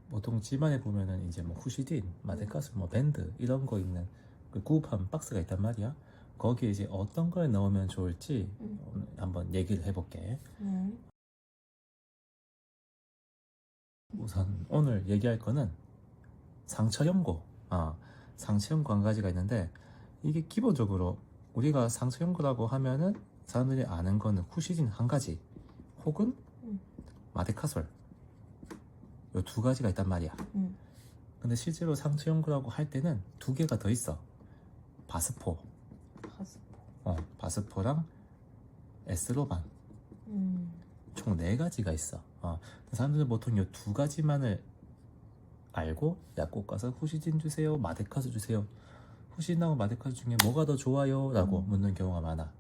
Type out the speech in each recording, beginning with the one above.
보통 집안에 보면은 이제 뭐 후시딘, 마데카솔, 뭐 밴드 이런 거 있는 그 구입한 박스가 있단 말이야. 거기에 이제 어떤 걸 넣으면 좋을지 오늘 한번 얘기를 해볼게. 우선 오늘 얘기할 거는 상처 연고. 상처 연고 한 가지가 있는데 이게 기본적으로 우리가 상처 연고라고 하면은 사람들이 아는 거는 후시딘 한 가지 혹은 마데카솔 요 두 가지가 있단 말이야. 근데 실제로 상처 연고라고 할 때는 두 개가 더 있어. 바스포. 바스포랑 에스로반. 총 네 가지가 있어. 사람들은 보통 이 두 가지만을 알고 약국 가서 후시딘 주세요, 마데카솔 주세요. 후시딘하고 마데카솔 중에 뭐가 더 좋아요? 라고 묻는 경우가 많아.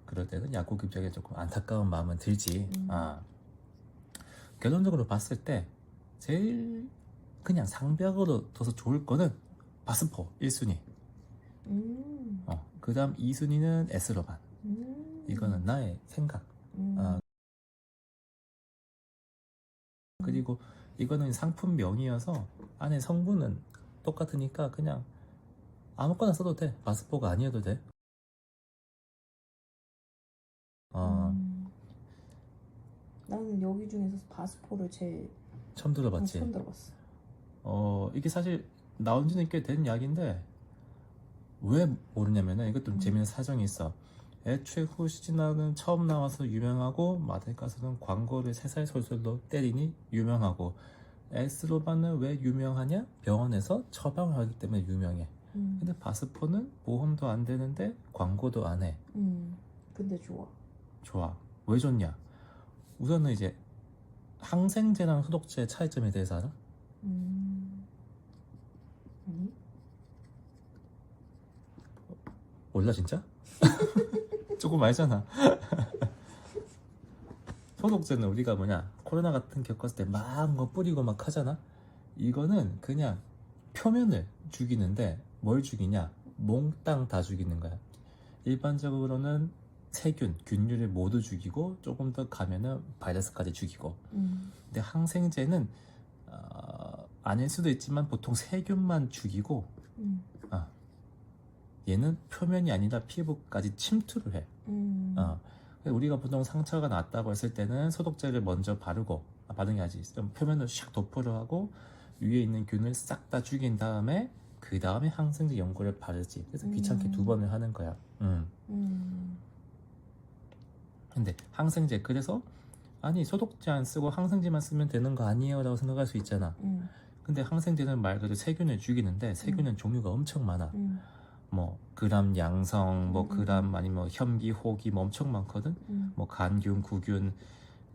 그럴 때는 약국 입장에 조금 안타까운 마음은 들지. 결론적으로 봤을 때 제일 그냥 상벽으로 둬서 좋을 거는 바스포 1순위. 그 다음 2순위는 에스로반. 이거는 나의 생각. 그리고 이거는 상품명이어서 안에 성분은 똑같으니까 그냥 아무거나 써도 돼. 바스포가 아니어도 돼. 나는 여기 중에서 바스포를 제일 처음 들어봤지? 처음 들어봤어. 이게 사실 나온 지는 꽤 된 이야기인데 왜 모르냐면은 이것도 재미있는 사정이 있어. 애초에 후시딘은 처음 나와서 유명하고 마데카솔은 광고를 새살솔솔로 때리니 유명하고 에스로반은 왜 유명하냐? 병원에서 처방을 하기 때문에 유명해. 근데 바스포는 보험도 안 되는데 광고도 안 해. 근데 좋아. 좋아. 왜 좋냐? 우선은 이제 항생제랑 소독제의 차이점에 대해서 알아? 아니? 몰라 진짜? 조금 알잖아. 소독제는 우리가 코로나 같은 겪었을 때 막 뭐 뿌리고 막 하잖아. 이거는 그냥 표면을 죽이는데 뭘 죽이냐? 몽땅 다 죽이는 거야. 일반적으로는 세균, 균류를 모두 죽이고 조금 더 가면은 바이러스까지 죽이고. 근데 항생제는 아닐 수도 있지만 보통 세균만 죽이고 얘는 표면이 아니라 피부까지 침투를 해. 우리가 보통 상처가 났다고 했을 때는 소독제를 먼저 바르고 바르는 게 아니지 좀 표면을 샥 도포를 하고 위에 있는 균을 싹 다 죽인 다음에 그 다음에 항생제 연고를 바르지. 그래서 귀찮게 두 번을 하는 거야. 근데 항생제 그래서 아니 소독제 안 쓰고 항생제만 쓰면 되는 거 아니에요? 라고 생각할 수 있잖아. 근데 항생제는 말 그대로 세균을 죽이는데 세균은 종류가 엄청 많아. 뭐 그람 양성, 뭐 그람 아니면 혐기, 호기 뭐 엄청 많거든. 뭐 간균, 구균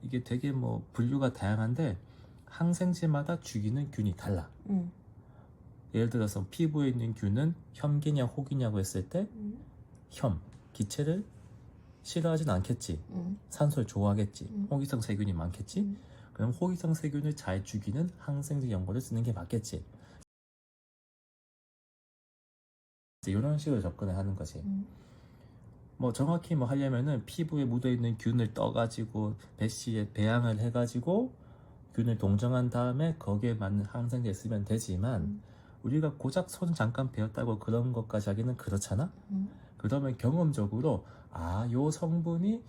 이게 되게 뭐 분류가 다양한데 항생제마다 죽이는 균이 달라. 예를 들어서 피부에 있는 균은 혐기냐 호기냐고 했을 때 혐, 기체를 싫어하진 않겠지. 산소를 좋아하겠지. 호기성 세균이 많겠지. 그럼 호기성 세균을 잘 죽이는 항생제 연고를 쓰는 게 맞겠지. 이런 식으로 접근을 하는 거지. 뭐 정확히 뭐 하려면은 피부에 묻어있는 균을 떠가지고 배시에 배양을 해가지고 균을 동정한 다음에 거기에 맞는 항생제 쓰면 되지만 우리가 고작 손 잠깐 베었다고 그런 것까지 하기는 그렇잖아. 그러면 경험적으로 요 성분이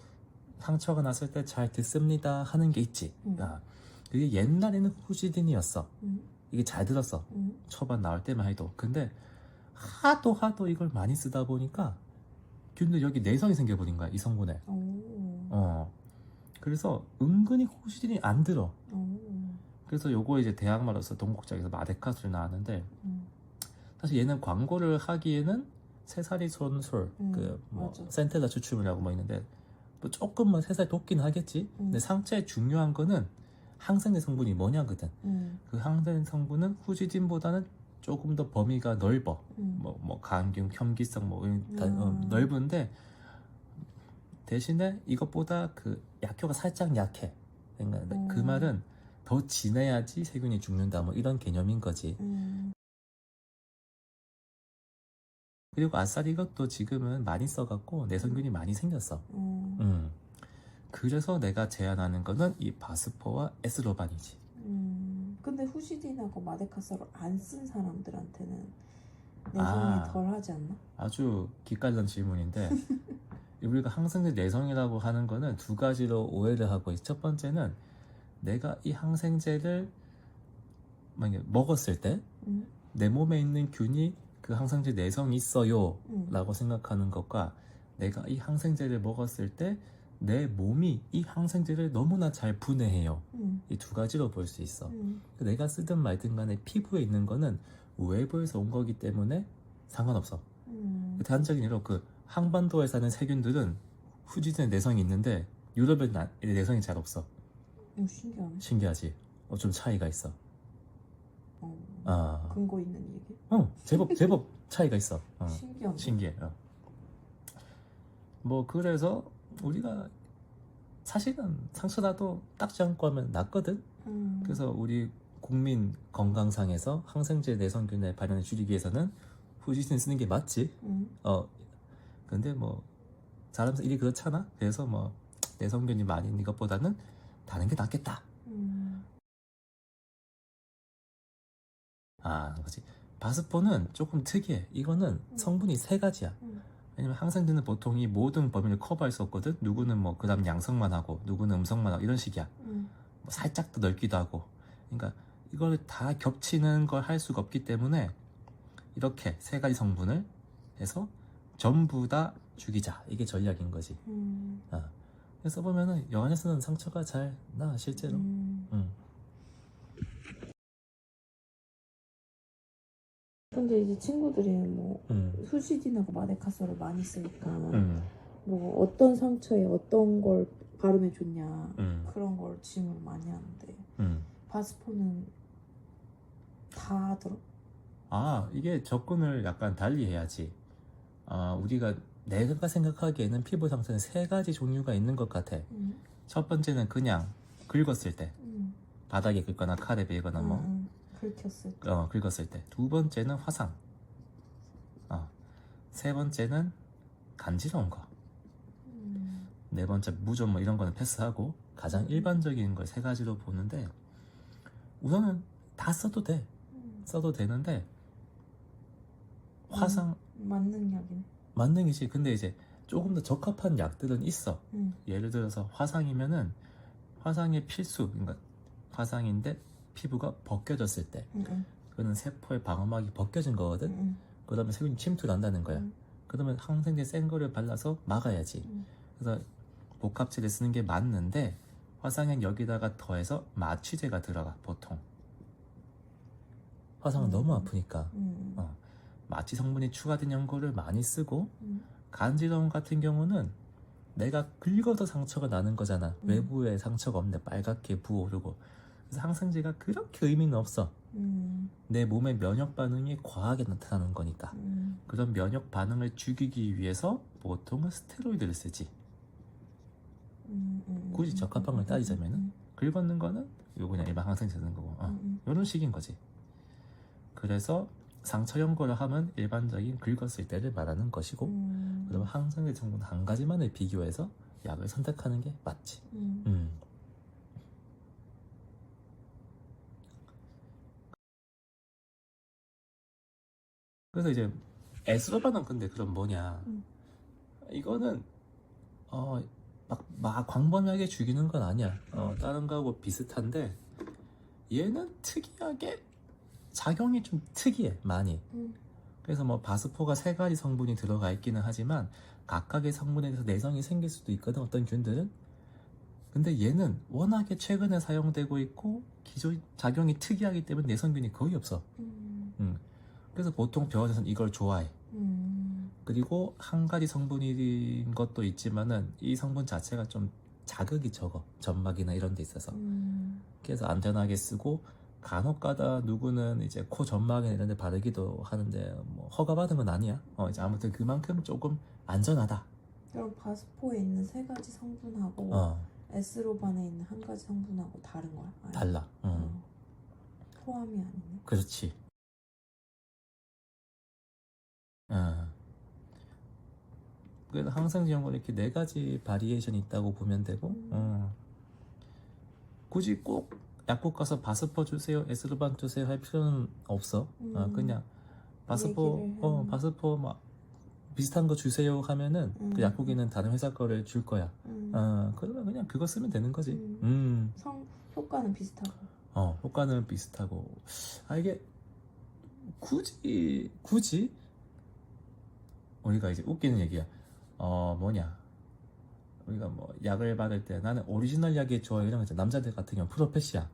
상처가 났을 때 잘 듣습니다 하는 게 있지. 그게 옛날에는 후시딘이었어. 이게 잘 들었어. 초반 나올 때만 해도. 근데 하도 이걸 많이 쓰다 보니까 균들 여기 내성이 생겨버린 거야, 이 성분에. 그래서 은근히 후시딘이 안 들어. 그래서 요거 이제 대학마로서 동국장에서 마데카솔이 나왔는데 사실 얘는 광고를 하기에는 새살이손솔 뭐 센텔라 추출물이라고 뭐 있는데 뭐 조금만 새살 돋긴 하겠지. 근데 상체에 중요한 거는 항생제 성분이 뭐냐거든. 그 항생제 성분은 후시딘보다는 조금 더 범위가 넓어. 뭐 간균, 혐기성 넓은데 대신에 이것보다 그 약효가 살짝 약해. 그러니까 그 말은 더 진해야지 세균이 죽는다 뭐 이런 개념인 거지. 그리고 아싸리 이것도 지금은 많이 써갖고 내성균이 많이 생겼어. 그래서 내가 제안하는 거는 이 바스포와 에스로반이지. 근데 후시딘하고 마데카소를 안 쓴 사람들한테는 내성이 아. 덜 하지 않나? 아주 기깔난 질문인데 우리가 항생제 내성이라고 하는 거는 두 가지로 오해를 하고 있어. 첫 번째는 내가 이 항생제를 만약에 먹었을 때 내 몸에 있는 균이 그 항생제 내성이 있어요 라고 생각하는 것과 내가 이 항생제를 먹었을 때 내 몸이 이 항생제를 너무나 잘 분해해요. 이 두 가지로 볼 수 있어. 내가 쓰든 말든 간에 피부에 있는 거는 외부에서 온 거기 때문에 상관없어. 단적인 예로 그 항반도에 사는 세균들은 후지진에 내성이 있는데 유럽에 내성이 잘 없어. 신기하네. 신기하지? 좀 차이가 있어. 아, 근거 있는 얘기? 제법 차이가 있어. 신기하네. 신기해. 뭐 그래서 우리가 사실은 상처나도 닦지 않고 하면 낫거든. 그래서 우리 국민 건강상에서 항생제 내성균의 발현을 줄이기 위해서는 후지신 쓰는 게 맞지. 근데 뭐 사람들 일이 그렇잖아. 그래서 뭐 내성균이 많이 있는 것보다는 다른 게 낫겠다. 그렇지. 바스포는 조금 특이해. 이거는 성분이 세 가지야. 왜냐면 항생제는 보통 이 모든 범위를 커버할 수 없거든. 누구는 뭐 그다음 양성만 하고 누구는 음성만 하고 이런 식이야. 뭐 살짝 더 넓기도 하고. 그러니까 이걸 다 겹치는 걸 할 수가 없기 때문에 이렇게 세 가지 성분을 해서 전부 다 죽이자. 이게 전략인 거지. 그래서 보면은 영안에서는 상처가 잘 나 실제로. 근데 이제 친구들이 뭐 후시딘하고 마데카소를 많이 쓰니까 뭐 어떤 상처에 어떤 걸 바르면 좋냐 그런 걸 질문을 많이 하는데 바스포는 다 들어? 이게 접근을 약간 달리 해야지. 우리가 내가 생각하기에는 피부 상처는 세 가지 종류가 있는 것 같아. 첫 번째는 그냥 긁었을 때 바닥에 긁거나 칼에 베거나 뭐 긁혔을 때 긁었을 때. 두 번째는 화상. 세 번째는 간지러운 거. 네 번째 무좀 뭐 이런 거는 패스하고 가장 일반적인 걸 세 가지로 보는데 우선은 다 써도 돼. 써도 되는데 화상 맞는 약이네. 맞는 이지. 근데 이제 조금 더 적합한 약들은 있어. 예를 들어서 화상이면은 화상의 필수, 그러니까 화상인데 피부가 벗겨졌을 때 그거는 세포의 방어막이 벗겨진 거거든. 그러면 세균이 침투를 한다는 거야. 그러면 항생제 센 거를 발라서 막아야지. 그래서 복합제를 쓰는 게 맞는데 화상엔 여기다가 더해서 마취제가 들어가 보통. 화상은 너무 아프니까 마취 성분이 추가된 연고를 많이 쓰고 간지러움 같은 경우는 내가 긁어서 상처가 나는 거잖아. 외부에 상처가 없는데 빨갛게 부어오르고. 그래서 항생제가 그렇게 의미는 없어. 내 몸의 면역 반응이 과하게 나타나는 거니까. 그런 면역 반응을 죽이기 위해서 보통은 스테로이드를 쓰지. 굳이 적합한 걸 따지자면은 긁었는 거는 요 그냥 일반 항생제 쓰는 거고 이런 식인 거지. 그래서 상처 연고를 하면 일반적인 긁었을 때를 말하는 것이고 그러면 항생제 성분 한 가지만을 비교해서 약을 선택하는 게 맞지. 그래서 이제 에스로바는 근데 그럼 뭐냐? 이거는 막 광범위하게 죽이는 건 아니야. 다른 거하고 비슷한데 얘는 특이하게 작용이 좀 특이해 많이. 그래서 뭐 바스포가 세 가지 성분이 들어가 있기는 하지만 각각의 성분에 대해서 내성이 생길 수도 있거든 어떤 균들은. 근데 얘는 워낙에 최근에 사용되고 있고 기존 작용이 특이하기 때문에 내성균이 거의 없어. 그래서 보통 병원에서는 이걸 좋아해. 그리고 한 가지 성분인 것도 있지만은 이 성분 자체가 좀 자극이 적어. 점막이나 이런 데 있어서. 그래서 안전하게 쓰고 간혹가다 누구는 이제 코 점막이나 이런 데 바르기도 하는데 뭐 허가받은 건 아니야. 이제 아무튼 그만큼 조금 안전하다. 그럼 바스포에 있는 세 가지 성분하고 에스로반에 있는 한 가지 성분하고 다른 거야? 아니, 달라. 포함이 아니네. 그렇지. 그래서 항생제 연고는 이렇게 네 가지 바리에이션이 있다고 보면 되고 굳이 꼭 약국 가서 바스퍼 주세요, 에스르반 주세요 할 필요는 없어. 그냥 바스퍼 막 비슷한 거 주세요 하면은 그 약국에는 다른 회사 거를 줄 거야. 그러면 그냥 그거 쓰면 되는 거지. 효과는 비슷하고. 효과는 비슷하고. 이게 굳이 우리가 이제 웃기는 얘기야. 우리가 뭐 약을 받을 때 나는 오리지널 약이 좋아 이런 거 있잖아. 남자들 같은 경우 프로페시아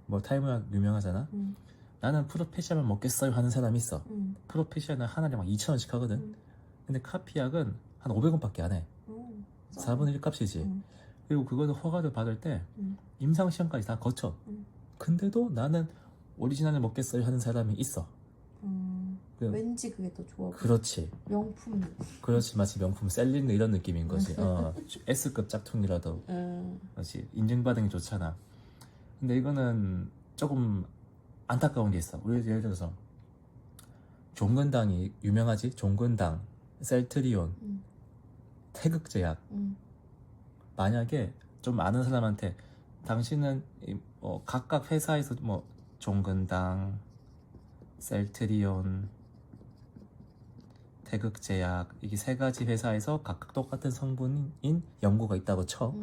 뭐 탈모약 유명하잖아. 나는 프로페시아만 먹겠어요 하는 사람이 있어. 프로페시아는 하나에 막 2,000원씩 하거든. 근데 카피약은 한 500원밖에 안 해. 4분의 1 값이지. 그리고 그거는 허가를 받을 때 임상시험까지 다 거쳐. 근데도 나는 오리지널을 먹겠어요 하는 사람이 있어. 왠지 그게 더 좋아. 그렇지. 명품. 그렇지, 마치 명품 셀린 이런 느낌인 거지. S급 짝퉁이라도 그렇지, 인증받은 게 좋잖아. 근데 이거는 조금 안타까운 게 있어. 우리 예를 들어서 종근당이 유명하지. 종근당, 셀트리온, 태극제약. 만약에 좀 아는 사람한테 당신은 각각 회사에서 뭐 종근당, 셀트리온, 태극제약 이게 세 가지 회사에서 각각 똑같은 성분인 연고가 있다고 쳐.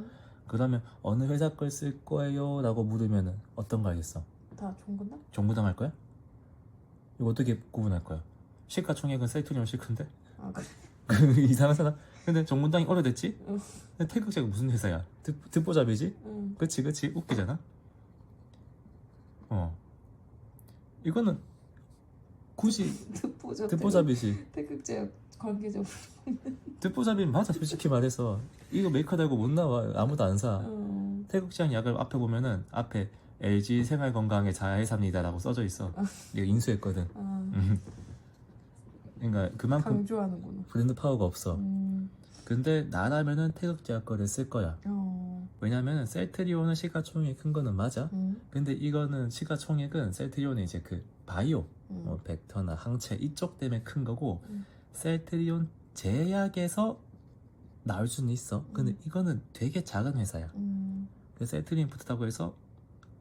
그러면 어느 회사 걸 쓸 거예요? 라고 물으면 어떤 거 알겠어? 다 종근당? 종근당 할 거야? 이거 어떻게 구분할 거야? 시가총액은 셀트리온 시큰데? 그래. 이상하잖아. 근데 종근당이 오래됐지? 근데 태극제약 무슨 회사야? 듣보잡이지? 그치 웃기잖아. 이거는 굳이 듣보잡이지. 태극제약 관계적으로 듣보잡이면 맞아. 솔직히 말해서 이거 메이커 달고 못 나와. 아무도 안 사. 태극제약 약을 앞에 보면은 앞에 LG 생활건강의 자회사입니다라고 써져 있어. 내가 인수했거든. 그러니까 그만큼 강조하는구나. 브랜드 파워가 없어. 근데 나라면은 태극제약 거를 쓸 거야. 왜냐면은 셀트리온은 시가총액이 큰 거는 맞아. 근데 이거는 시가총액은 셀트리온은 이제 그 바이오, 벡터나 항체 이쪽 때문에 큰 거고, 셀트리온 제약에서 나올 수는 있어. 근데 이거는 되게 작은 회사야. 그래서 셀트리온 붙었다고 해서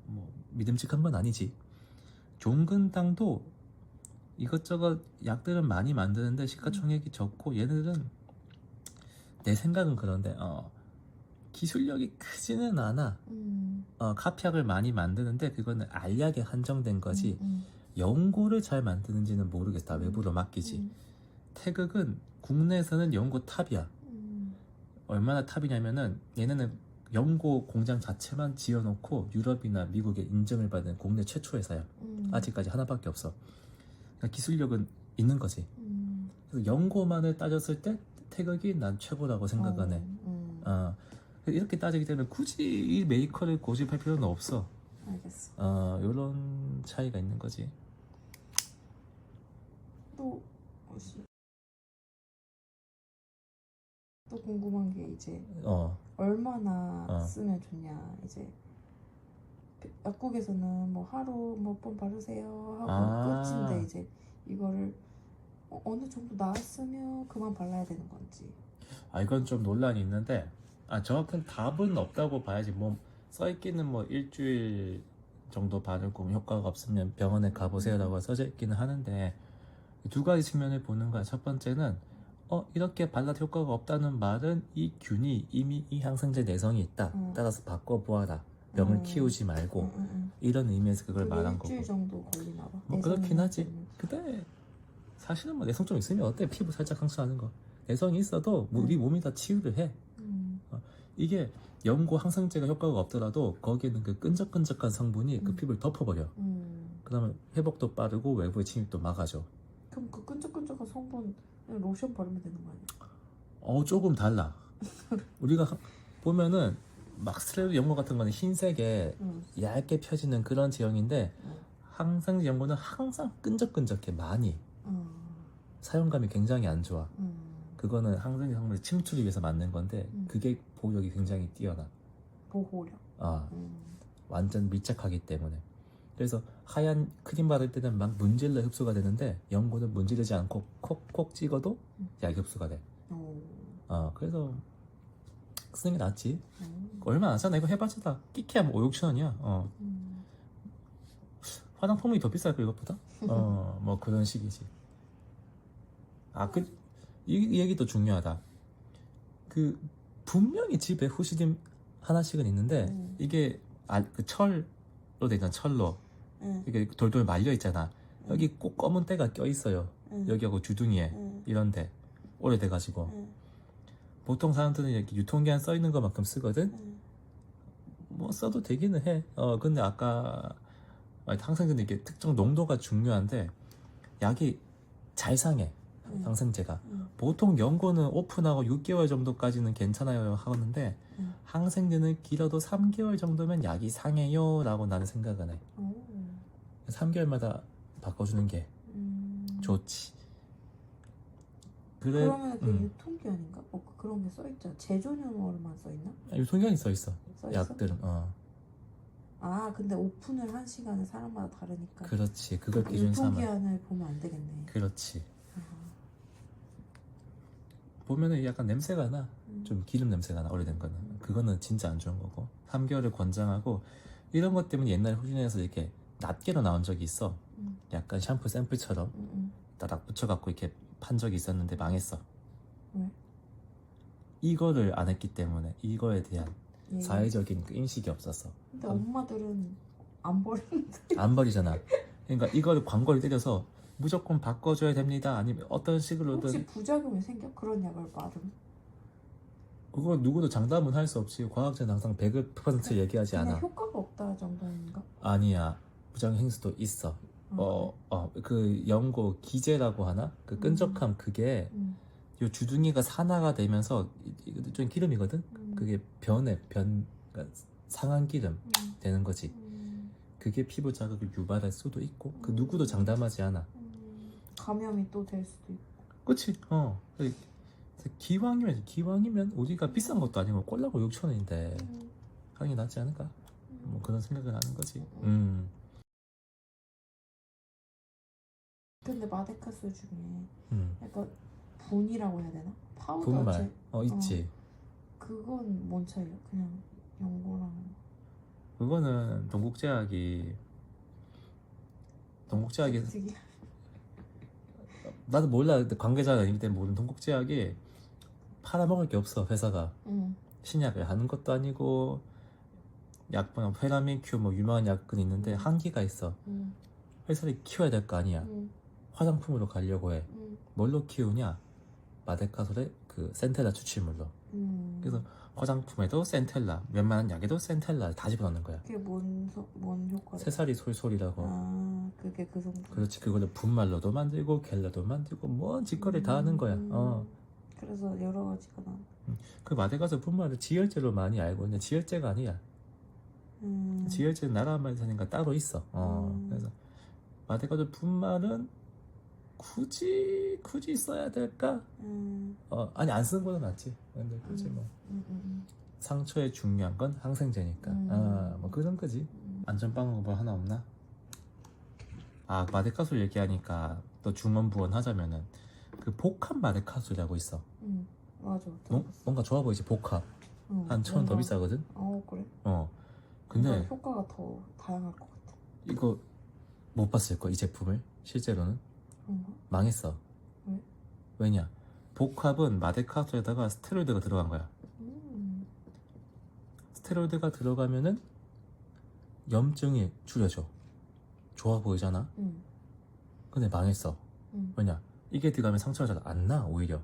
뭐 믿음직한 건 아니지. 종근당도 이것저것 약들은 많이 만드는데 시가총액이 적고, 얘네들은 내 생각은 그런데 기술력이 크지는 않아. 카피약을 많이 만드는데 그거는 알약에 한정된 거지. 연고를 잘 만드는지는 모르겠다. 외부로 맡기지. 태극은 국내에서는 연고 탑이야. 얼마나 탑이냐면은 얘네는 연고 공장 자체만 지어놓고 유럽이나 미국에 인정을 받은 국내 최초 회사야. 아직까지 하나밖에 없어. 그러니까 기술력은 있는 거지. 그래서 연고만을 따졌을 때 태극이 난 최고라고 생각은 해. 이렇게 따지기 때문에 굳이 이 메이커를 고집할 필요는 없어. 알겠어. 요런 차이가 있는 거지. 또 궁금한 게 이제 얼마나 쓰면 좋냐. 이제 약국에서는 뭐 하루 몇 번 바르세요 하고 끝인데 이제 이거를 어느 정도 나았으면 그만 발라야 되는 건지. 이건 좀 논란이 있는데 정확한 답은 없다고 봐야지. 뭐 써있기는 뭐 일주일 정도 바르고 효과가 없으면 병원에 가보세요라고 써져 있기는 하는데, 두 가지 측면을 보는 거야. 첫 번째는 이렇게 발라도 효과가 없다는 말은 이 균이 이미 이 항생제 내성이 있다. 따라서 바꿔보아라. 병을 키우지 말고. 이런 의미에서 그걸 말한 거고. 일주일 정도 걸리나 봐. 뭐 그렇긴 하지. 근데 사실은 뭐 내성 좀 있으면 어때? 피부 살짝 상처하는 거. 내성이 있어도 우리 몸이 다 치유를 해. 이게 연고 항생제가 효과가 없더라도 거기에는 그 끈적끈적한 성분이 그 피부를 덮어버려. 그러면 회복도 빠르고 외부의 침입도 막아줘. 그럼 그 끈적끈적한 성분 로션 바르면 되는 거 아니야? 조금 달라. 우리가 보면은 막 스트레스 연고 같은 거는 흰색에 얇게 펴지는 그런 제형인데 항생제 연고는 항상 끈적끈적해. 많이 사용감이 굉장히 안 좋아. 그거는 항생제 성분을 침투를 위해서 만든 건데 그게 보호력이 굉장히 뛰어나. 보호력? 완전 밀착하기 때문에. 그래서 하얀 크림 바를 때는 막 문질러 흡수가 되는데 연고는 문지르지 않고 콕콕 찍어도 얇게 흡수가 돼. 그래서 쓰는 게 낫지. 얼마 안 싸나. 이거 해봤자 다 끼케야 뭐 5, 6천 원이야. 화장품이 더 비쌀 거 이것보다? 뭐 그런 식이지. 이 얘기도 중요하다. 그 분명히 집에 후시딘 하나씩은 있는데 이게 그 철로 돼 있잖아. 철로 이게 돌돌 말려 있잖아. 여기 꼭 검은 때가 껴 있어요. 여기하고 주둥이에 이런데 오래돼가지고 보통 사람들은 이렇게 유통기한 써 있는 것만큼 쓰거든. 뭐 써도 되기는 해. 근데 아까 항생제는 이게 특정 농도가 중요한데 약이 잘 상해. 항생제가 보통 연고는 오픈하고 6개월 정도까지는 괜찮아요 하는데 항생제는 길어도 3개월 정도면 약이 상해요 라고 나는 생각은 해. 3개월마다 바꿔주는 게 좋지. 그러면 그 유통기한인가? 뭐 그런 게 써있잖아. 제조용으로만 써있나? 유통기한이 써있어. 약들은. 근데 오픈을 한 시간은 사람마다 다르니까. 그렇지. 그걸 기준 삼아. 유통기한을 보면 안 되겠네. 그렇지. 보면은 약간 냄새가 나. 좀 기름 냄새가 나. 오래된 거는. 그거는 진짜 안 좋은 거고. 3개월을 권장하고 이런 것 때문에 옛날에 후진에서 이렇게 낱개로 나온 적이 있어. 약간 샴푸 샘플처럼 따닥 붙여갖고 이렇게 판 적이 있었는데 망했어. 왜? 이거를 안 했기 때문에 이거에 대한 사회적인 그 인식이 없었어. 근데 엄마들은 안 버리는데. 안 버리잖아. 그러니까 이거를 광고를 때려서 무조건 바꿔줘야 됩니다. 아니면 어떤 식으로든. 혹시 부작용이 생겨? 그런 약을 바르면? 그거 누구도 장담은 할 수 없지. 과학자는 항상 100% 얘기하지 않아. 효과가 없다 정도인가? 아니야. 부작용 행수도 있어. 그 연고 기제라고 하나? 그 끈적함 그게 요 주둥이가 산화가 되면서 좀 기름이거든. 그게 그러니까 상한 기름 되는 거지. 그게 피부 자극을 유발할 수도 있고 그 누구도 장담하지 않아. 감염이 또 될 수도 있고. 그치? 기왕이면 우리가 비싼 것도 아니고 꼴라고 6,000원인데 하는 게 낫지 않을까? 뭐 그런 생각을 하는 거지. 근데 마데카솔 중에 약간 분이라고 해야 되나? 파우더 분말 있지. 그건 뭔 차이야? 그냥 연고랑. 그거는 동국제약이 나도 몰라. 근데 관계자가 아니기 때문에 모르는 동국제약이 팔아먹을 게 없어. 회사가 신약을 하는 것도 아니고 약분 페라민큐 뭐 유명한 약은 있는데 한계가 있어. 회사를 키워야 될 거 아니야. 화장품으로 가려고 해. 뭘로 키우냐? 마데카솔의 그 센텔라 추출물로. 그래서 화장품에도 센텔라, 웬만한 약에도 센텔라를 다 집어넣는 거야. 그게 뭔 효과야? 새살이 솔솔이라고. 그게 그 성분. 그렇지. 그걸로 분말로도 만들고 겔러도 만들고 뭔 짓거리 다 하는 거야. 그래서 여러 가지가 나. 그 마데카솔 분말을 지혈제로 많이 알고 있는데 지혈제가 아니야. 지혈제는 나라마에서니까 따로 있어. 그래서 마데카솔 분말은 굳이 써야 될까? 아니 안 쓰는 거는 낫지. 근데 굳이 뭐 상처에 중요한 건 항생제니까. 뭐 그런 거지. 안전 방법 뭐 하나 없나? 마데카솔 얘기하니까 또 중원부원 하자면은 그 복합 마데카솔이라고 있어. 맞아. 뭔가 좋아 보이지 복합. 한 1,000원 더 비싸거든. 그래? 근데 효과가 더 다양할 것 같아. 이거 못 봤을 거야 이 제품을 실제로는. 망했어. 왜? 왜냐? 복합은 마데카솔에다가 스테로이드가 들어간 거야. 스테로이드가 들어가면은 염증이 줄여져. 좋아 보이잖아. 근데 망했어. 왜냐? 이게 들어가면 상처가 잘 안 나 오히려.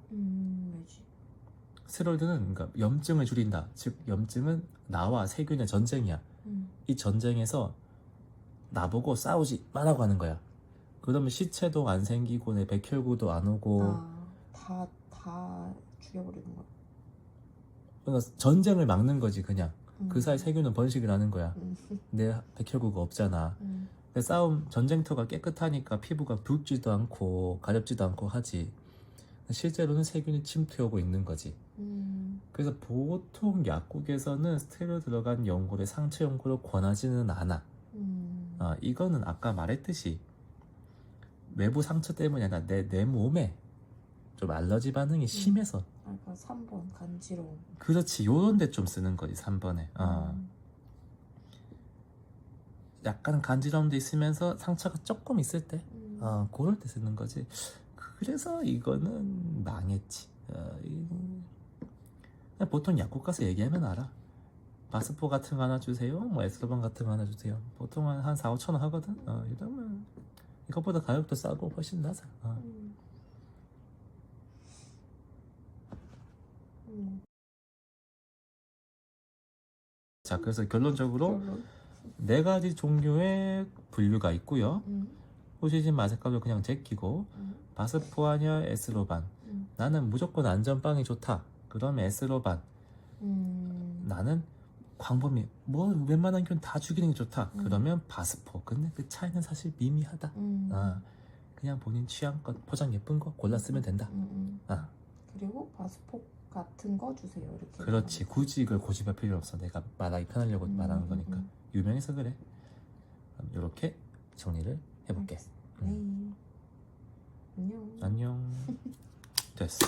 왜지? 스테로이드는 그러니까 염증을 줄인다. 즉 염증은 나와 세균의 전쟁이야. 이 전쟁에서 나보고 싸우지 말라고 하는 거야. 그러면 시체도 안 생기고 내 백혈구도 안 오고 다 죽여버리는 거야. 그러니까 전쟁을 막는 거지 그냥. 그 사이 세균은 번식을 하는 거야. 내 백혈구가 없잖아. 근데 전쟁터가 깨끗하니까 피부가 붉지도 않고 가렵지도 않고 하지. 실제로는 세균이 침투하고 있는 거지. 그래서 보통 약국에서는 스테로이드 들어간 연고를 상처 연고로 권하지는 않아. 이거는 아까 말했듯이 외부 상처 때문이 아니라 내 몸에 좀 알러지 반응이 심해서. 그러니까 3번 간지러움. 그렇지. 요런 데 좀 쓰는 거지 3번에. 약간 간지러움도 있으면서 상처가 조금 있을 때 그럴 때 쓰는 거지. 그래서 이거는 망했지. 그냥 보통 약국 가서 얘기하면 알아. 바스포 같은 거 하나 주세요, 뭐 에스로반 같은 거 하나 주세요. 보통 한 4, 5천 원 하거든. 이러면 이것보다 가격도 싸고 훨씬 나서. 자, 그래서 결론적으로 네 가지 종류의 분류가 있고요. 후시진 마세카도 그냥 제끼고, 바스포아냐 에스로반. 나는 무조건 안전빵이 좋다. 그러면 에스로반. 나는 광범위 뭐 웬만한 균 다 죽이는 게 좋다. 그러면 바스포. 근데 그 차이는 사실 미미하다. 그냥 본인 취향껏 포장 예쁜 거 골라 쓰면 된다. 그리고 바스포 같은 거 주세요. 이렇게. 그렇지. 굳이 이걸 고집할 필요 없어. 내가 말하기 편하려고 말하는 거니까. 유명해서 그래. 이렇게 정리를 해볼게. 네. 안녕. 안녕. 됐어.